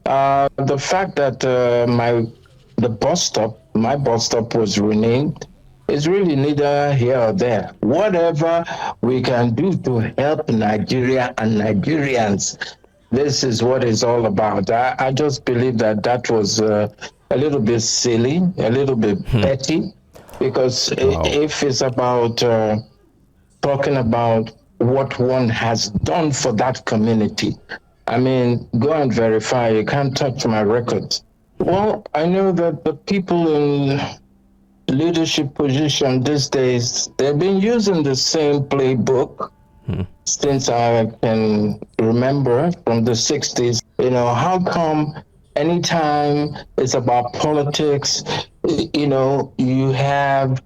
The fact that my bus stop was renamed is really neither here or there. Whatever we can do to help Nigeria and Nigerians, this is what it's all about. I just believe that that was a little bit silly, a little bit petty, because Wow. if it's about talking about what one has done for that community. I mean, go and verify. You can't touch my records. Well, I know that the people in leadership position these days, they've been using the same playbook since I can remember from the 60s. How come anytime it's about politics, you have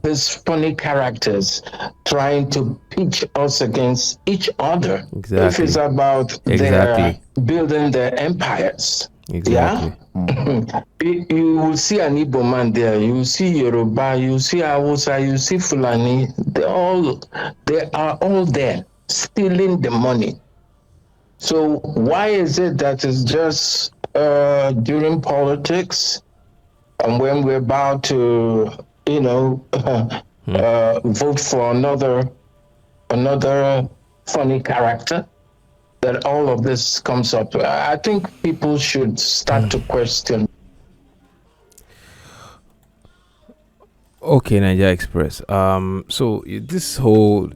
these funny characters trying to pitch us against each other if it's Exactly. about their Exactly. building their empires. Yeah. Exactly. You will see an Igbo man there, you will see Yoruba, you will see Hausa, you will see Fulani. They are all there stealing the money. So why is it that it's just during politics and when we're about to, vote for another funny character, that all of this comes up? I think people should start to question. Okay, Nigeria Express. So this whole,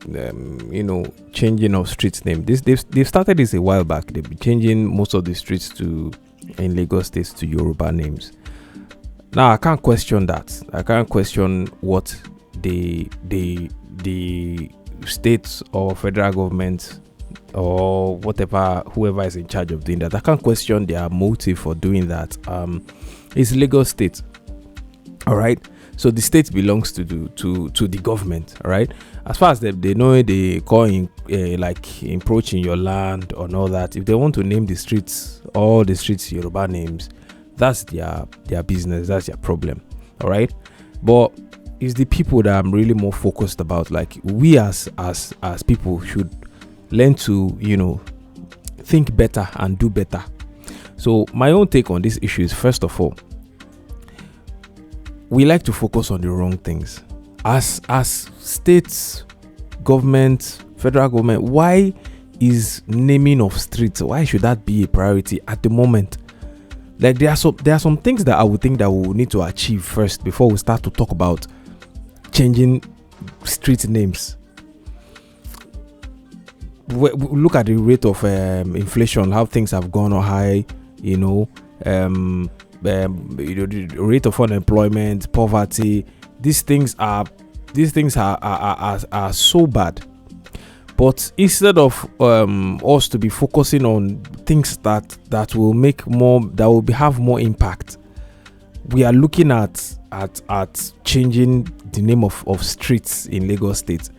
changing of streets name. They've started this a while back. They've been changing most of the streets to in Lagos states to Yoruba names. Now I can't question that. I can't question what the states or federal government or whatever whoever is in charge of doing that. I can't question their motive for doing that. It's Lagos State. All right. So the state belongs to the government. All right. As far as they know, they call in like encroaching your land or all that. If they want to name the streets, all the streets Yoruba names, that's their business. That's their problem. All right. But it's the people that I'm really more focused about. Like we as people should learn to think better and do better. So my own take on this issue is, first of all, we like to focus on the wrong things. As states, government, federal government, why is naming of streets, why should that be a priority at the moment? Like there are some things that I would think that we will need to achieve first before we start to talk about changing street names. Look at the rate of inflation, how things have gone on high, the rate of unemployment, poverty. These things are so bad. But instead of us to be focusing on things that will have more impact, we are looking at changing the name of streets in Lagos State.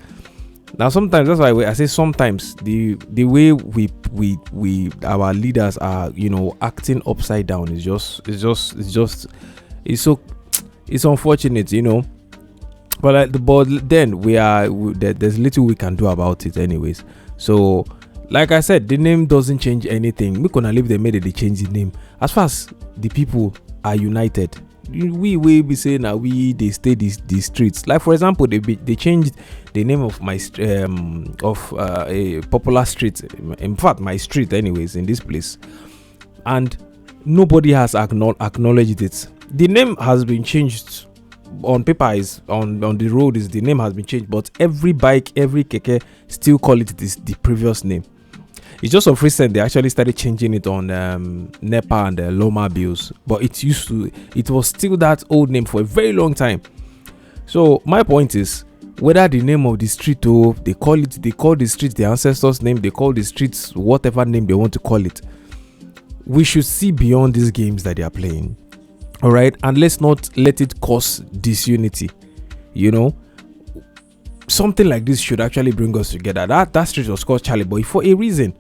Now sometimes, that's why I say sometimes the way we our leaders are acting upside down is it's unfortunate. But then there's little we can do about it anyways. So like I said, the name doesn't change anything. We gonna leave them, they change the name. As far as the people are united, we will be saying that they stay the streets. Like for example, they changed the name of my a popular street. In fact, my street anyways in this place, and nobody has acknowledged it. The name has been changed on paper, is on the road, is the name has been changed, but every bike, every keke still call it the previous name. It's just of recent they actually started changing it on NEPA and Loma bills, but it was still that old name for a very long time. So my point is, whether the name of the street, they call the street the ancestors' name, they call the streets whatever name they want to call it, we should see beyond these games that they are playing. All right, and let's not let it cause disunity. Something like this should actually bring us together. That street was called Charlie Boy for a reason.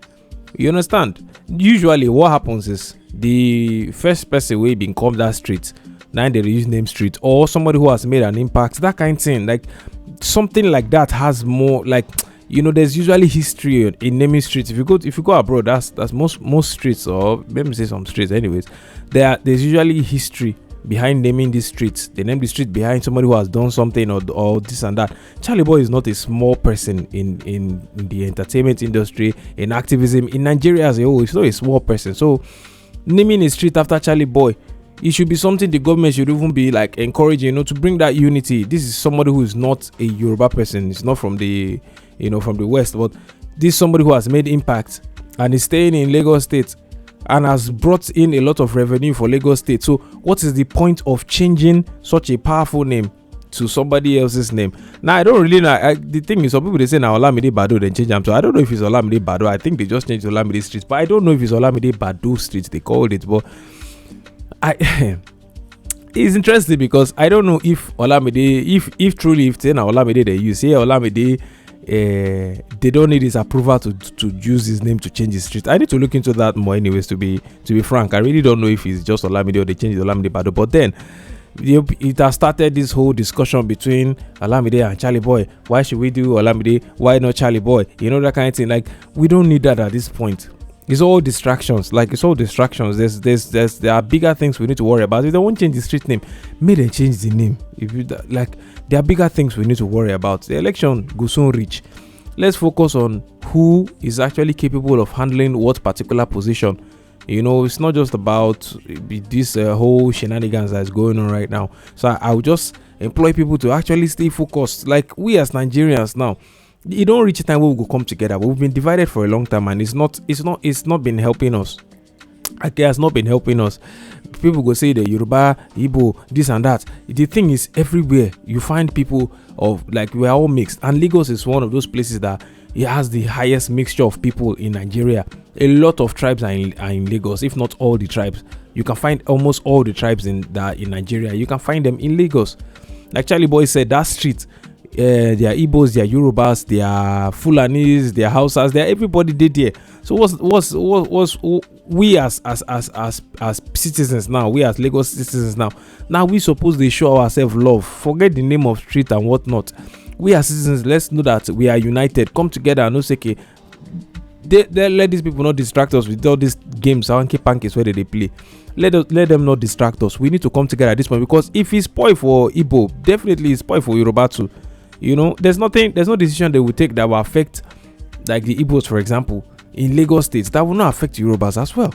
You understand? Usually what happens is the first person will be called that street, now they use name street, or somebody who has made an impact, that kind of thing. Like something like that has more, like there's usually history in naming streets. If you go abroad, that's most streets, or let me say some streets anyways, there's usually history behind naming these streets. They name the street behind somebody who has done something, or this and that. Charlie Boy is not a small person in the entertainment industry, in activism in Nigeria as a whole. He's not a small person. So naming a street after Charlie Boy, it should be something the government should even be like encouraging, to bring that unity. This is somebody who is not a Yoruba person. It's not from the from the West, but this is somebody who has made impact and is staying in Lagos State and has brought in a lot of revenue for Lagos State. So what is the point of changing such a powerful name to somebody else's name? Now, I don't really know. The thing is, some people, they say now Olamide Bado, then change them. So I don't know if it's Olamide Bado. I think they just changed Olamide Street, but I don't know if it's Olamide Bado Street they called it. But it's interesting because I don't know if Olamide, if truly, if it's Olamide they use, Olamide, they don't need his approval to use his name to change his street. I need to look into that more anyways, to be frank. I really don't know if it's just Olamide or they changed Olamide Bado. But then it has started this whole discussion between Olamide and Charlie Boy. Why should we do Olamide? Why not Charlie Boy? That kind of thing. Like, we don't need that at this point. It's all distractions. There are bigger things we need to worry about. If they won't change the street name, may they change the name. There are bigger things we need to worry about. The election will soon reach. Let's focus on who is actually capable of handling what particular position. It's not just about this whole shenanigans that's going on right now. So I would just employ people to actually stay focused. Like, we as Nigerians now, it don't reach a time where we will come together. We've been divided for a long time, and it's not been helping us. It has not been helping us. People go say the Yoruba, Igbo, this and that. The thing is, everywhere you find people of, like, we're all mixed, and Lagos is one of those places that it has the highest mixture of people in Nigeria. A lot of tribes are in Lagos, if not all the tribes. You can find almost all the tribes in Nigeria. You can find them in Lagos. Like Charlie Boy said, that street, they are Igbos, they are Yorubas, they are Fulanis, they are Hausas, they are everybody did there. So what's we as citizens now, we as Lagos citizens now we suppose they show ourselves love. Forget the name of street and whatnot. We as citizens, let's know that we are united. Come together and say, okay, they let these people not distract us with all these games, hanky pankies where they play. Let them not distract us. We need to come together at this point, because if it's spoil for Igbo, definitely it's spoil for Yoruba too. There's no decision they will take that will affect, like the Igbos, for example, in Lagos State, that will not affect Yorubas as well.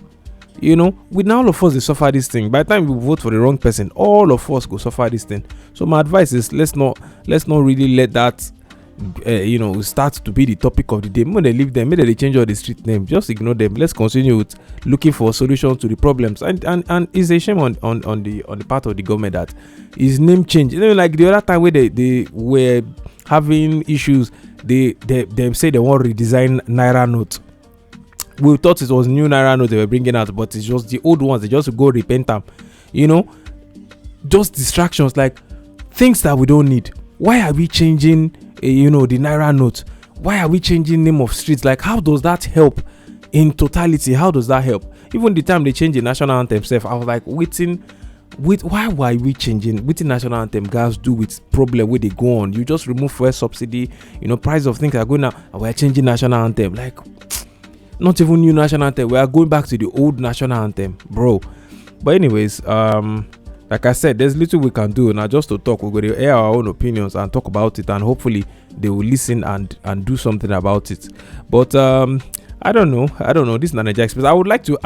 With now all of us, they suffer this thing. By the time we vote for the wrong person, all of us go suffer this thing. So my advice is, let's not really let that start to be the topic of the day. When they leave them, maybe they change all the street name, just ignore them. Let's continue with looking for solutions to the problems. And it's a shame on the part of the government that his name changed. Like the other time where they were having issues, they say they want to redesign Naira note. We thought it was new Naira note they were bringing out, but it's just the old ones. They just go repent them. Just distractions, like things that we don't need. Why are we changing the Naira note? Why are we changing name of streets? Like, how does that help in totality? How does that help? Even the time they change the national anthem self, I was like why were we changing? With the national anthem, guys, do with problem where they go on. You just remove fuel subsidy, price of things are going up, and we're changing national anthem. Like, not even new national anthem. We are going back to the old national anthem, bro. But anyways, like I said, there's little we can do now. Just to talk, we're going to air our own opinions and talk about it, and hopefully they will listen and do something about it. But I don't know. This is Nigeria Express. I would like to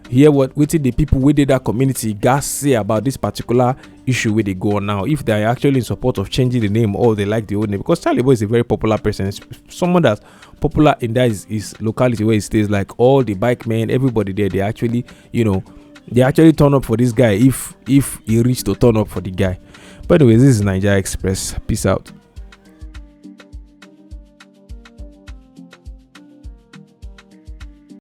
hear what the people within that community guys say about this particular issue where they go on now. If they are actually in support of changing the name, or they like the old name, because Charlie Boy is a very popular person. It's someone that's popular in that is locality where he stays. Like all the bike men, everybody there, they actually turn up for this guy if he reached to turn up for the guy. But anyways, this is Nigeria Express. Peace out.